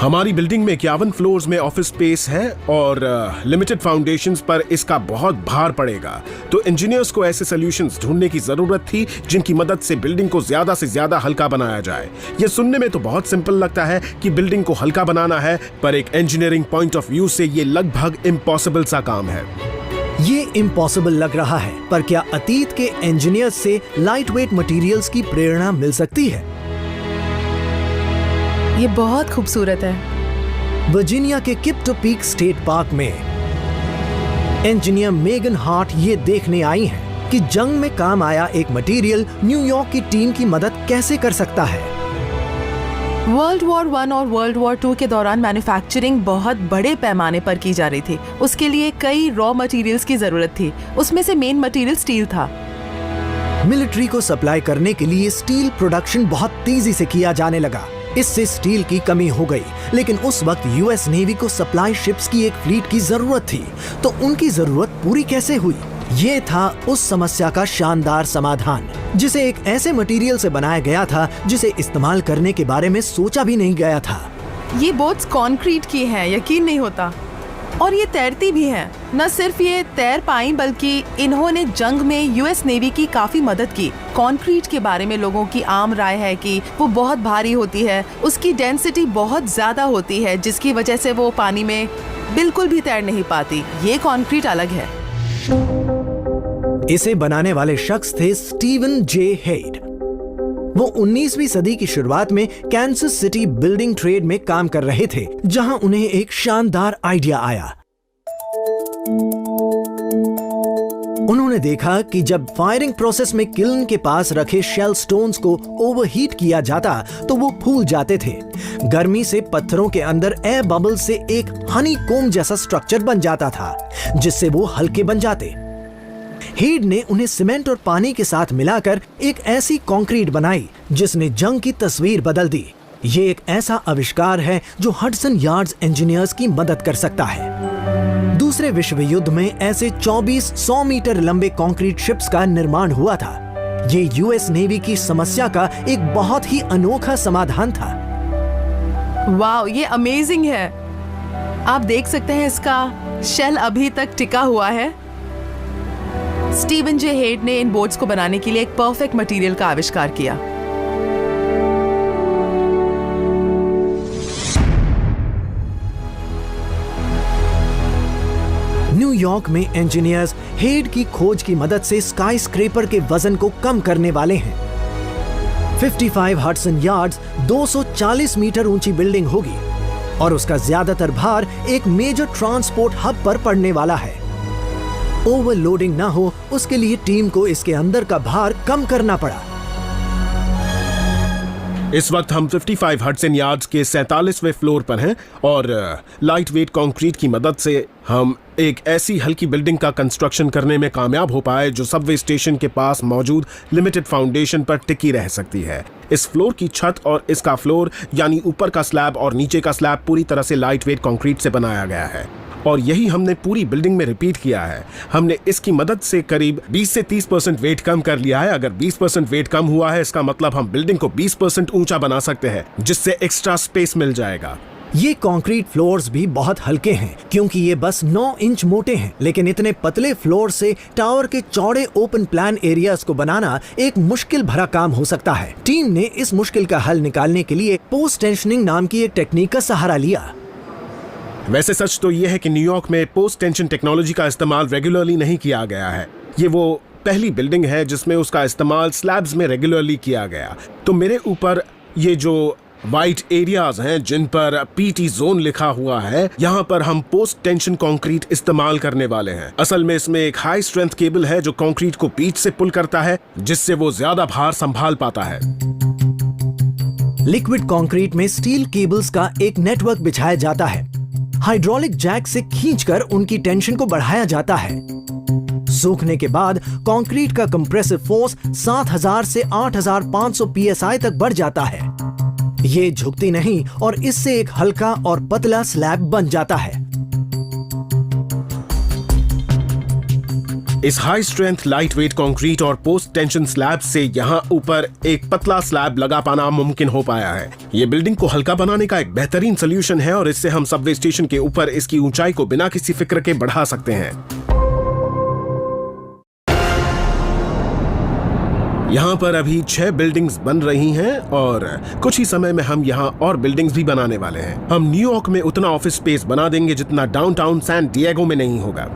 हमारी बिल्डिंग में 51 फ्लोर्स में ऑफिस स्पेस है और लिमिटेड फाउंडेशंस पर इसका बहुत भार पड़ेगा। तो इंजीनियर्स को ऐसे सॉल्यूशंस ढूंढने की जरूरत थी जिनकी मदद से बिल्डिंग को ज्यादा से ज्यादा हल्का बनाया जाए। ये सुनने में तो बहुत सिंपल लगता है कि बिल्डिंग को हल्का बनाना है, पर एक इंजीनियरिंग पॉइंट ऑफ व्यू से ये लगभग इम्पॉसिबल सा काम है। ये इम्पॉसिबल लग रहा है, पर क्या अतीत के इंजीनियर्स से लाइट वेट मटेरियल्स की प्रेरणा मिल सकती है? ये बहुत खूबसूरत है। वर्जीनिया के किप्टो पीक स्टेट पार्क में इंजीनियर मेगन हार्ट ये देखने आई हैं कि जंग में काम आया एक मटेरियल न्यूयॉर्क की टीम की मदद कैसे कर सकता है। वर्ल्ड वॉर 1 और वर्ल्ड वॉर 2 के दौरान मैन्युफैक्चरिंग बहुत बड़े पैमाने पर की जा रही थी। उसके लिए कई रॉ मटेरियल्स की जरूरत थी। उसमें से मेन मटेरियल स्टील था। मिलिट्री को सप्लाई करने के लिए स्टील प्रोडक्शन बहुत तेजी से किया जाने लगा। इससे स्टील की कमी हो गई, लेकिन उस वक्त यूएस नेवी को सप्लाई शिप्स की एक फ्लीट की जरूरत थी, तो उनकी जरूरत पूरी कैसे हुई? ये था उस समस्या का शानदार समाधान, जिसे एक ऐसे मटेरियल से बनाया गया था जिसे इस्तेमाल करने के बारे में सोचा भी नहीं गया था। ये बोट्स कंक्रीट की हैं, यकीन नहीं होता। और ये तैरती भी हैं। न सिर्फ ये तैर पाई, बल्कि इन्होंने जंग में यूएस नेवी की काफी मदद की। कंक्रीट के बारे में लोगों की आम राय है कि वो बहुत भारी होती है, उसकी डेंसिटी बहुत ज्यादा होती है, जिसकी वजह से वो पानी में बिल्कुल भी तैर नहीं पाती। ये कंक्रीट अलग है। इसे बनाने वाले शख्स थे स्टीवन जे हेड। वो 19वीं सदी की शुरुआत में कैंसस सिटी बिल्डिंग ट्रेड में काम कर रहे थे, जहां उन्हें एक शानदार आइडिया आया। उन्होंने देखा कि जब फायरिंग प्रोसेस में किल्न के पास रखे शेल स्टोन्स को ओवरहीट किया जाता तो वो फूल जाते थे। गर्मी से पत्थरों के अंदर एयर बबल से एक हनी कोम जैसा स्ट्रक्चर बन जाता था, जिससे वो हल्के बन जाते। हेड ने उन्हें सीमेंट और पानी के साथ मिलाकर एक ऐसी कंक्रीट बनाई जिसने जंग की तस्वीर बदल दी। ये एक ऐसा आविष्कार है जो हडसन यार्ड्स इंजीनियर्स की मदद कर सकता है। दूसरे विश्व युद्ध में ऐसे 24 100 मीटर लंबे कंक्रीट शिप्स का निर्माण हुआ था। ये यूएस नेवी की समस्या का एक बहुत ही अनोखा समाधान था। वाह, ये अमेजिंग है। आप देख सकते हैं इसका शेल अभी तक टिका हुआ है। स्टीवन जे हेड ने इन बोट्स को बनाने के लिए एक परफेक्ट मटेरियल का आविष्कार किया। न्यूयॉर्क में इंजीनियर्स हेड की खोज की मदद से स्काई स्क्रेपर के वजन को कम करने वाले हैं। 55 हडसन यार्ड्स 240 मीटर ऊंची बिल्डिंग होगी और उसका ज्यादातर भार एक मेजर ट्रांसपोर्ट हब पर पड़ने वाला है। ओवरलोडिंग ना हो उसके लिए टीम को इसके अंदर का भार कम करना पड़ा। इस वक्त हम 55 हडसन यार्ड्स के 47वें फ्लोर पर हैं और लाइट वेट कंक्रीट की मदद से हम एक ऐसी हल्की बिल्डिंग का कंस्ट्रक्शन करने में कामयाब हो पाए जो सबवे स्टेशन के पास मौजूद लिमिटेड फाउंडेशन पर टिकी रह सकती है। इस फ्लोर की छत और इसका फ्लोर यानी ऊपर का स्लैब और नीचे का स्लैब पूरी तरह से लाइट वेट कंक्रीट से बनाया गया है और यही हमने पूरी बिल्डिंग में रिपीट किया है। हमने इसकी मदद से करीब 20 से 30% वेट कम कर लिया है। अगर 20% वेट कम हुआ है इसका मतलब हम बिल्डिंग को 20% ऊंचा बना सकते हैं जिससे एक्स्ट्रा स्पेस मिल जाएगा। ये कंक्रीट फ्लोर्स भी बहुत हल्के हैं क्योंकि ये बस 9 इंच मोटे हैं, लेकिन इतने पतले फ्लोर से टावर के चौड़े ओपन प्लान एरियाज को बनाना एक मुश्किल भरा काम हो सकता है। टीम ने इस मुश्किल का हल निकालने के लिए पोस्ट टेंशनिंग नाम की एक टेक्निक का सहारा लिया। वैसे सच तो यह है कि न्यूयॉर्क में पोस्ट टेंशन टेक्नोलॉजी का इस्तेमाल रेगुलरली नहीं किया गया है। ये वो पहली बिल्डिंग है जिसमें उसका इस्तेमाल स्लैब्स में रेगुलरली किया गया। तो मेरे ऊपर ये जो वाइट एरियाज हैं जिन पर पीटी जोन लिखा हुआ है, यहाँ पर हम पोस्ट टेंशन कंक्रीट इस्तेमाल करने वाले हैं। असल में इसमें एक हाई स्ट्रेंथ केबल है जो कंक्रीट को पीठ से पुल करता है जिससे वो ज्यादा भार संभाल पाता है। लिक्विड कंक्रीट में स्टील केबल्स का एक नेटवर्क बिछाया जाता है। हाइड्रोलिक जैक से खींचकर उनकी टेंशन को बढ़ाया जाता है। सूखने के बाद कंक्रीट का कंप्रेसिव फोर्स 7000 से 8500 psi तक बढ़ जाता है। ये झुकती नहीं और इससे एक हल्का और पतला स्लैब बन जाता है। इस high strength light weight concrete और पोस्ट टेंशन स्लैब से यहाँ ऊपर एक पतला स्लैब लगा पाना मुमकिन हो पाया है। ये बिल्डिंग को हल्का बनाने का एक बेहतरीन सोल्यूशन है और इससे हम सबवे स्टेशन के ऊपर इसकी ऊंचाई को बिना किसी फिक्र के बढ़ा सकते हैं। यहाँ पर अभी 6 बिल्डिंग्स बन रही हैं और कुछ ही समय में हम यहाँ और बिल्डिंग्स भी बनाने वाले हैं। हम न्यूयॉर्क में उतना ऑफिस स्पेस बना देंगे जितना डाउनटाउन सैन डिएगो में नहीं होगा।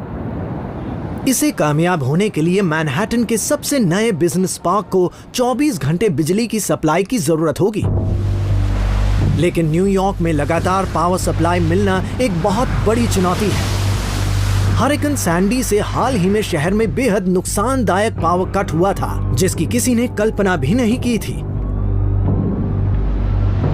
इसे कामयाब होने के लिए मैनहट्टन के सबसे नए बिजनेस पार्क को 24 घंटे बिजली की सप्लाई की जरूरत होगी। लेकिन न्यूयॉर्क में लगातार पावर सप्लाई मिलना एक बहुत बड़ी चुनौती है। हरिकेन सैंडी से हाल ही में शहर में बेहद नुकसानदायक पावर कट हुआ था जिसकी किसी ने कल्पना भी नहीं की थी।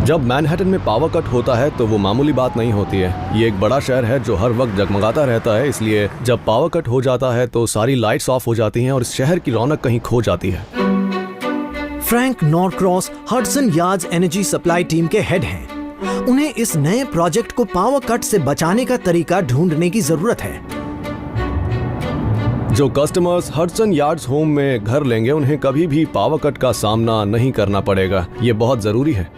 जब मैनहट्टन में पावर कट होता है तो वो मामूली बात नहीं होती है। ये एक बड़ा शहर है जो हर वक्त जगमगाता रहता है, इसलिए जब पावर कट हो जाता है तो सारी लाइट्स ऑफ हो जाती हैं और इस शहर की रौनक कहीं खो जाती है। Frank Norcross Hudson Yards energy supply team के हेड हैं। उन्हें इस नए प्रोजेक्ट को पावर कट से बचाने का तरीका ढूंढने की जरूरत है। जो कस्टमर्स हडसन यार्ड्स होम में घर लेंगे उन्हें कभी भी पावर कट का सामना नहीं करना पड़ेगा। ये बहुत जरूरी है।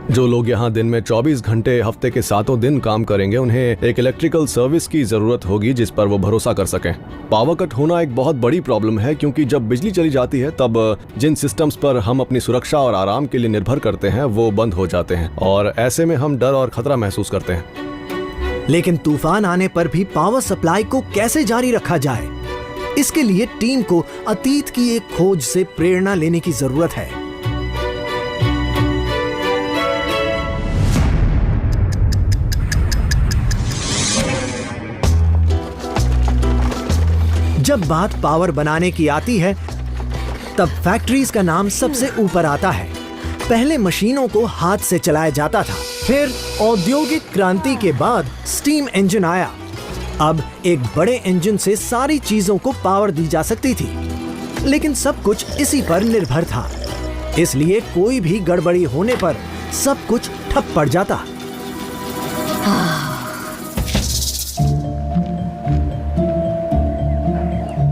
जो लोग यहाँ दिन में 24 घंटे हफ्ते के 7 दिन काम करेंगे उन्हें एक इलेक्ट्रिकल सर्विस की जरूरत होगी जिस पर वो भरोसा कर सकें। पावर कट होना एक बहुत बड़ी प्रॉब्लम है क्योंकि जब बिजली चली जाती है तब जिन सिस्टम्स पर हम अपनी सुरक्षा और आराम के लिए निर्भर करते हैं वो बंद हो जाते हैं और ऐसे में हम डर और खतरा महसूस करते हैं। लेकिन तूफान आने पर भी पावर सप्लाई को कैसे जारी रखा जाए, इसके लिए टीम को अतीत की एक खोज से प्रेरणा लेने की जरूरत है। जब बात पावर बनाने की आती है तब फैक्ट्रीज का नाम सबसे ऊपर आता है। पहले मशीनों को हाथ से चलाया जाता था, फिर औद्योगिक क्रांति के बाद स्टीम इंजन आया। अब एक बड़े इंजन से सारी चीजों को पावर दी जा सकती थी, लेकिन सब कुछ इसी पर निर्भर था। इसलिए कोई भी गड़बड़ी होने पर सब कुछ ठप पड़ जाता।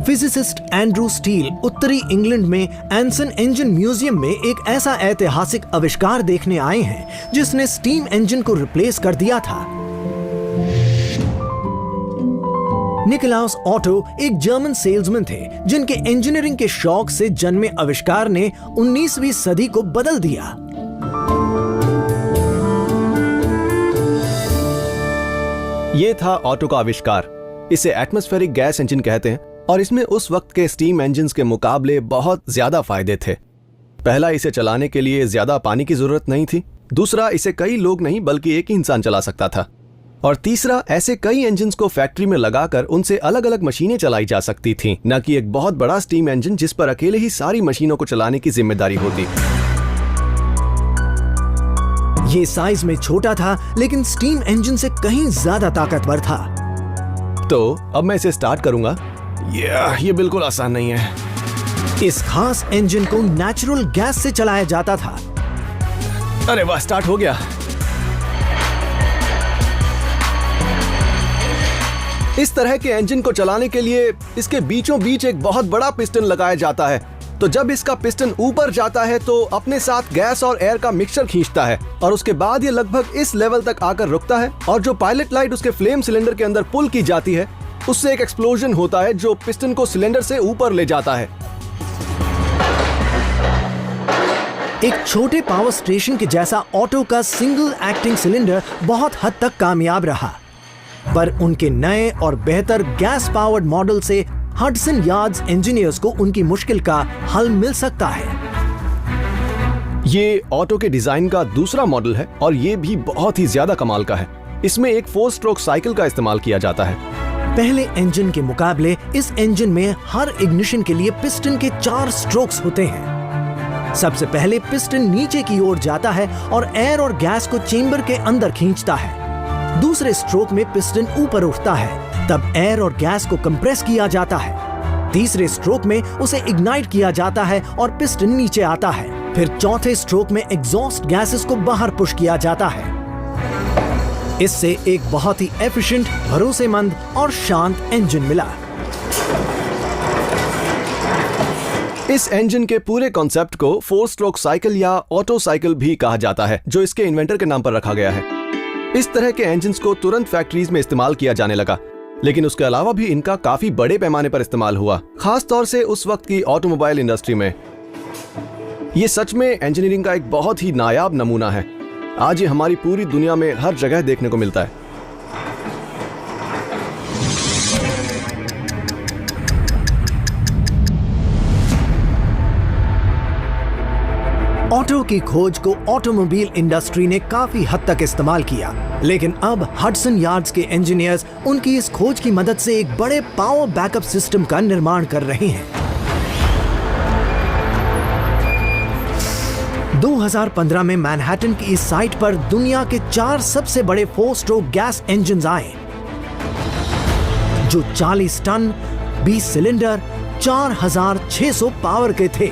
फिजिसिस्ट एंड्रू स्टील उत्तरी इंग्लैंड में एंसन इंजन म्यूजियम में एक ऐसा ऐतिहासिक आविष्कार देखने आए हैं जिसने स्टीम इंजन को रिप्लेस कर दिया था। निकोलास ऑटो एक जर्मन सेल्समैन थे जिनके इंजीनियरिंग के शौक से जन्मे आविष्कार ने 19वीं सदी को बदल दिया। ये था ऑटो का आविष्कार। इसे एटमॉस्फेरिक गैस इंजन कहते हैं और इसमें उस वक्त के स्टीम इंजन्स के मुकाबले बहुत ज्यादा फायदे थे। पहला, इसे चलाने के लिए ज्यादा पानी की जरूरत नहीं थी। दूसरा, इसे कई लोग नहीं बल्कि एक ही इंसान चला सकता था। और तीसरा, ऐसे कई इंजन्स को फैक्ट्री में लगाकर उनसे अलग अलग मशीनें चलाई जा सकती थीं, न कि एक बहुत बड़ा स्टीम इंजन जिस पर अकेले ही सारी मशीनों को चलाने की जिम्मेदारी होती। ये साइज में छोटा था लेकिन स्टीम इंजन से कहीं ज्यादा ताकतवर था। तो अब मैं इसे स्टार्ट करूंगा। ये बिल्कुल आसान नहीं है। इस खास इंजन को नेचुरल गैस से चलाया जाता था। अरे वाह, स्टार्ट हो गया। इस तरह के इंजन को चलाने के लिए इसके बीचों बीच एक बहुत बड़ा पिस्टन लगाया जाता है। तो जब इसका पिस्टन ऊपर जाता है तो अपने साथ गैस और एयर का मिक्सचर खींचता है और उसके बाद ये लगभग इस लेवल तक आकर रुकता है और जो पायलट लाइट उसके फ्लेम सिलेंडर के अंदर पुल की जाती है उससे एक एक्सप्लोजन होता है जो पिस्टन को सिलेंडर से ऊपर ले जाता है। एक छोटे पावर स्टेशन के जैसा ऑटो का सिंगल एक्टिंग सिलेंडर बहुत हद तक कामयाब रहा, पर उनके नए और बेहतर गैस पावर्ड मॉडल से हडसन यार्ड्स इंजीनियर्स को उनकी मुश्किल का हल मिल सकता है। ये ऑटो के डिजाइन का दूसरा मॉडल है और ये भी बहुत ही ज्यादा कमाल का है। इसमें एक 4 स्ट्रोक साइकिल का इस्तेमाल किया जाता है। पहले इंजन के मुकाबले इस इंजन में हर इग्निशन के लिए पिस्टन के 4 स्ट्रोक्स होते हैं। सबसे पहले पिस्टन नीचे की ओर जाता है और एयर और गैस को चेंबर के अंदर खींचता है। दूसरे स्ट्रोक में पिस्टन ऊपर उठता है, तब एयर और गैस को कंप्रेस किया जाता है। तीसरे स्ट्रोक में उसे इग्नाइट किया जाता है और पिस्टन नीचे आता है। फिर चौथे स्ट्रोक में एग्जॉस्ट गैसेस को बाहर पुश किया जाता है। इससे एक बहुत ही एफिशिएंट, भरोसेमंद और शांत इंजन मिला। इस इंजन के पूरे कॉन्सेप्ट को 4 स्ट्रोक साइकिल या ऑटो साइकिल भी कहा जाता है, जो इसके इन्वेंटर के नाम पर रखा गया है। इस तरह के इंजन्स को तुरंत फैक्ट्रीज में इस्तेमाल किया जाने लगा, लेकिन उसके अलावा भी इनका काफी बड़े पैमाने पर इस्तेमाल हुआ, खास तौर से उस वक्त की ऑटोमोबाइल इंडस्ट्री में। ये सच में इंजीनियरिंग का एक बहुत ही नायाब नमूना है। आज ये हमारी पूरी दुनिया में हर जगह देखने को मिलता है। ऑटो की खोज को ऑटोमोबाइल इंडस्ट्री ने काफी हद तक इस्तेमाल किया, लेकिन अब हडसन यार्ड्स के इंजीनियर्स उनकी इस खोज की मदद से एक बड़े पावर बैकअप सिस्टम का निर्माण कर रहे हैं। 2015 में मैनहट्टन की इस साइट पर दुनिया के 4 सबसे बड़े 4 स्ट्रोक गैस इंजन आए, जो 40 टन, 20 सिलेंडर, 4600 पावर के थे।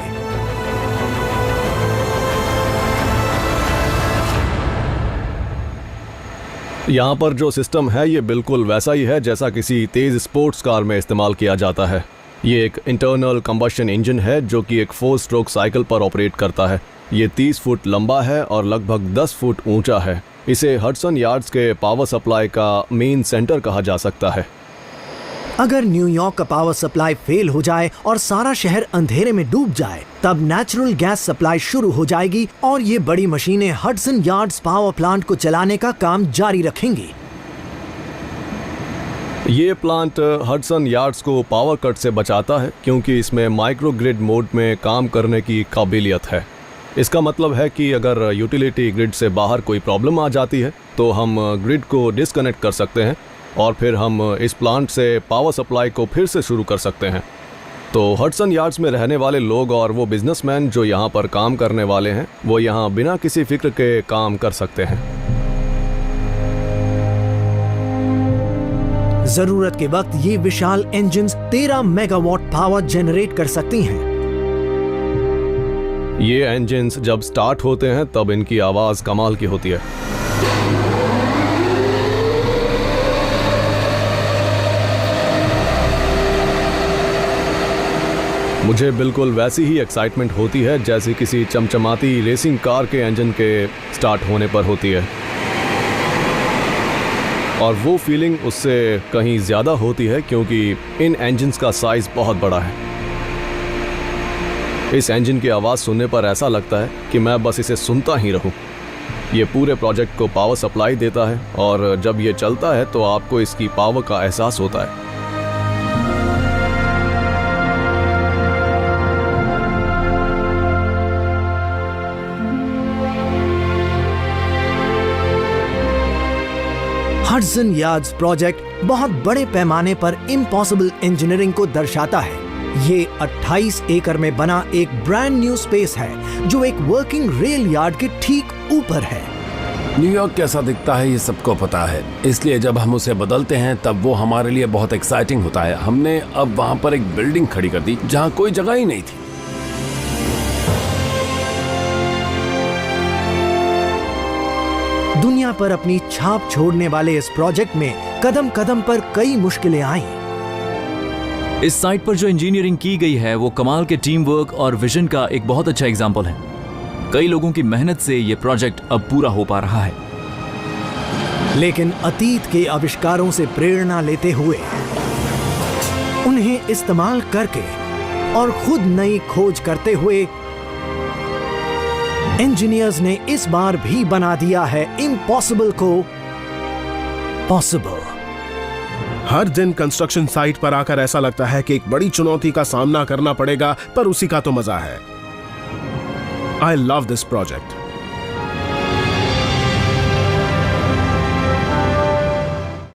यहाँ पर जो सिस्टम है ये बिल्कुल वैसा ही है जैसा किसी तेज स्पोर्ट्स कार में इस्तेमाल किया जाता है। ये एक इंटरनल कंबशन इंजन है जो कि एक 4 स्ट्रोक साइकिल पर ऑपरेट करता है। ये 30 फुट लंबा है और लगभग 10 फुट ऊंचा है। इसे हडसन यार्ड्स के पावर सप्लाई का मेन सेंटर कहा जा सकता है। अगर न्यूयॉर्क का पावर सप्लाई फेल हो जाए और सारा शहर अंधेरे में डूब जाए, तब नेचुरल गैस सप्लाई शुरू हो जाएगी और ये बड़ी मशीनें हडसन यार्ड्स पावर प्लांट को चलाने का काम जारी रखेंगी। ये प्लांट हडसन यार्ड्स को पावर कट से बचाता है क्योंकि इसमें माइक्रोग्रिड मोड में काम करने की काबिलियत है। इसका मतलब है कि अगर यूटिलिटी ग्रिड से बाहर कोई प्रॉब्लम आ जाती है तो हम ग्रिड को डिस्कनेक्ट कर सकते हैं और फिर हम इस प्लांट से पावर सप्लाई को फिर से शुरू कर सकते हैं। तो हडसन यार्ड्स में रहने वाले लोग और वो बिजनेसमैन जो यहाँ पर काम करने वाले हैं, वो यहाँ बिना किसी फिक्र के काम कर सकते हैं। जरूरत के वक्त ये विशाल इंजन्स 13 मेगावाट पावर जनरेट कर सकती हैं। ये इंजन्स जब स्टार्ट होते हैं तब इनकी आवाज कमाल की होती है। मुझे बिल्कुल वैसी ही एक्साइटमेंट होती है जैसे किसी चमचमाती रेसिंग कार के इंजन के स्टार्ट होने पर होती है, और वो फीलिंग उससे कहीं ज़्यादा होती है क्योंकि इन इंजन्स का साइज बहुत बड़ा है। इस इंजन की आवाज़ सुनने पर ऐसा लगता है कि मैं बस इसे सुनता ही रहूं। ये पूरे प्रोजेक्ट को पावर सप्लाई देता है और जब ये चलता है तो आपको इसकी पावर का एहसास होता है। हडसन यार्ड्स प्रोजेक्ट बहुत बड़े पैमाने पर इम्पॉसिबल इंजीनियरिंग को दर्शाता है। ये 28 एकड़ में बना एक ब्रांड न्यू स्पेस है जो एक वर्किंग रेल यार्ड के ठीक ऊपर है। न्यूयॉर्क कैसा दिखता है ये सबको पता है, इसलिए जब हम उसे बदलते हैं तब वो हमारे लिए बहुत एक्साइटिंग होता है। हमने अब वहां पर एक बिल्डिंग खड़ी कर दी जहां कोई जगह ही नहीं थी। दुनिया पर अपनी छाप छोड़ने वाले इस प्रोजेक्ट में कदम कदम पर कई मुश्किलें आईं। इस साइट पर जो इंजीनियरिंग की गई है वो कमाल के टीम वर्क और विजन का एक बहुत अच्छा एग्जाम्पल है। कई लोगों की मेहनत से ये प्रोजेक्ट अब पूरा हो पा रहा है। लेकिन अतीत के आविष्कारों से प्रेरणा लेते हुए उन्हें इस्तेमाल करके और खुद नई खोज करते हुए इंजीनियर्स ने इस बार भी बना दिया है इम्पॉसिबल को पॉसिबल। हर दिन कंस्ट्रक्शन साइट पर आकर ऐसा लगता है कि एक बड़ी चुनौती का सामना करना पड़ेगा, पर उसी का तो मजा है। I love this project.